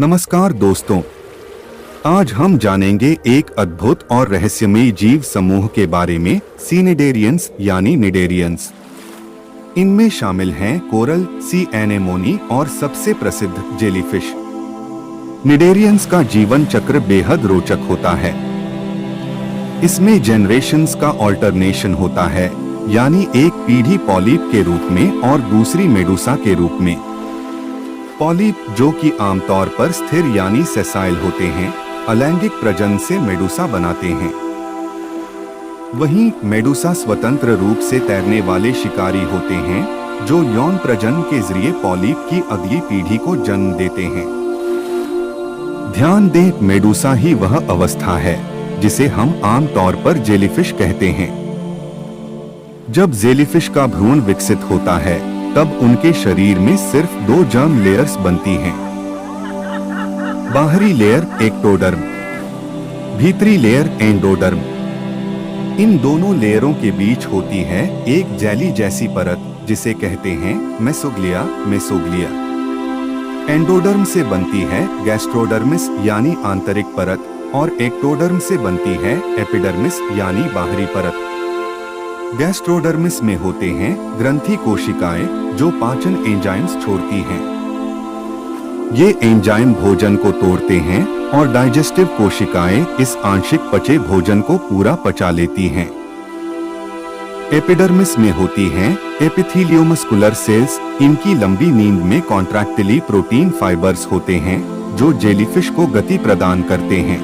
नमस्कार दोस्तों, आज हम जानेंगे एक अद्भुत और रहस्यमयी जीव समूह के बारे में, सीनिडेरियंस यानी निडेरियंस। इनमें शामिल हैं कोरल, सी एनेमोनी और सबसे प्रसिद्ध जेलीफिश। निडेरियंस का जीवन चक्र बेहद रोचक होता है। इसमें जनरेशंस का ऑल्टरनेशन होता है, यानी एक पीढ़ी पॉलिप के रूप में और दूसरी मेडुसा के रूप में। पॉलिप, जो कि आमतौर पर स्थिर यानी सेसाइल होते हैं, अलैंगिक प्रजनन से मेडुसा बनाते हैं। वहीं मेडुसा स्वतंत्र रूप से तैरने वाले शिकारी होते हैं, जो यौन प्रजनन के जरिए पॉलिप की अगली पीढ़ी को जन्म देते हैं। ध्यान दें, मेडुसा ही वह अवस्था है जिसे हम आमतौर पर जेलीफिश कहते हैं। जब जेलीफिश का भ्रूण विकसित होता है, तब उनके शरीर में सिर्फ 2 जर्म लेयर्स बनती हैं। बाहरी लेयर एक्टोडर्म, भीतरी लेयर एंडोडर्म। इन दोनों लेयरों के बीच होती है एक जेली जैसी परत, जिसे कहते हैं मेसोग्लिया। एंडोडर्म से बनती है गैस्ट्रोडर्मिस यानी आंतरिक परत, और एक्टोडर्म से बनती है एपिडर्मिस यानी बाहरी परत। गैस्ट्रोडर्मिस में होते हैं ग्रंथि कोशिकाएं, जो पाचन एंजाइम्स छोड़ती हैं। ये एंजाइम भोजन को तोड़ते हैं और डाइजेस्टिव कोशिकाएं इस आंशिक पचे भोजन को पूरा पचा लेती हैं। एपिडर्मिस में होती हैं एपिथेलियोमस्कुलर सेल्स। इनकी लंबी नींद में कॉन्ट्रैक्टिली प्रोटीन फाइबर्स होते हैं, जो जेलीफिश को गति प्रदान करते हैं।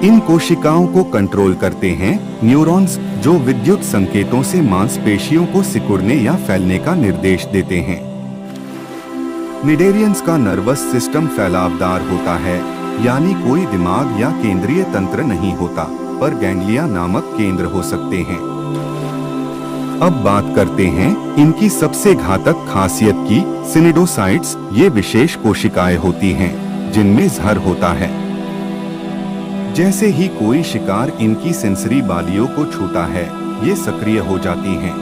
इन कोशिकाओं को कंट्रोल करते हैं न्यूरॉन्स, जो विद्युत संकेतों से मांसपेशियों को सिकुड़ने या फैलने का निर्देश देते हैं। निडेरियंस का नर्वस सिस्टम फैलावदार होता है, यानी कोई दिमाग या केंद्रीय तंत्र नहीं होता, पर गैंग्लिया नामक केंद्र हो सकते हैं। अब बात करते हैं इनकी सबसे घातक खासियत की, सिनिडोसाइट्स। ये विशेष कोशिकाएं होती हैं जिनमें जहर होता है। जैसे ही कोई शिकार इनकी सेंसरी बालियों को छूता है, ये सक्रिय हो जाती हैं।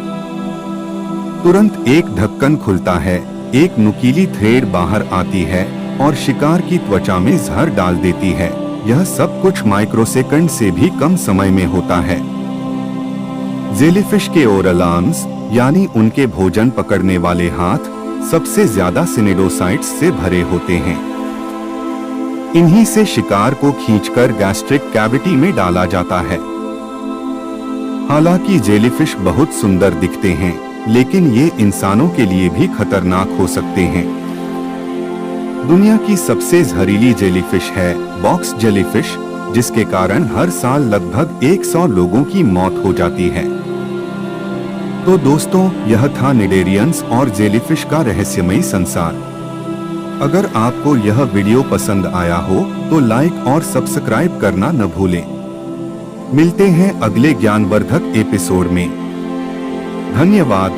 तुरंत एक ढक्कन खुलता है, एक नुकीली थ्रेड बाहर आती है और शिकार की त्वचा में जहर डाल देती है। यह सब कुछ माइक्रोसेकंड से भी कम समय में होता है। जेलीफिश के ओरल आर्म्स, यानी उनके भोजन पकड़ने वाले हाथ, सबसे ज्यादा सिनिडोसाइट्स से भरे होते हैं। इन्हीं से शिकार को खींचकर गैस्ट्रिक कैविटी में डाला जाता है। हालांकि जेलीफिश बहुत सुंदर दिखते हैं, लेकिन ये इंसानों के लिए भी खतरनाक हो सकते हैं। दुनिया की सबसे जहरीली जेलीफिश है बॉक्स जेलीफिश, जिसके कारण हर साल लगभग 100 लोगों की मौत हो जाती है। तो दोस्तों, यह था निडेरियंस और जेलीफिश का रहस्यमयी संसार। अगर आपको यह वीडियो पसंद आया हो तो लाइक और सब्सक्राइब करना न भूलें। मिलते हैं अगले ज्ञानवर्धक एपिसोड में। धन्यवाद।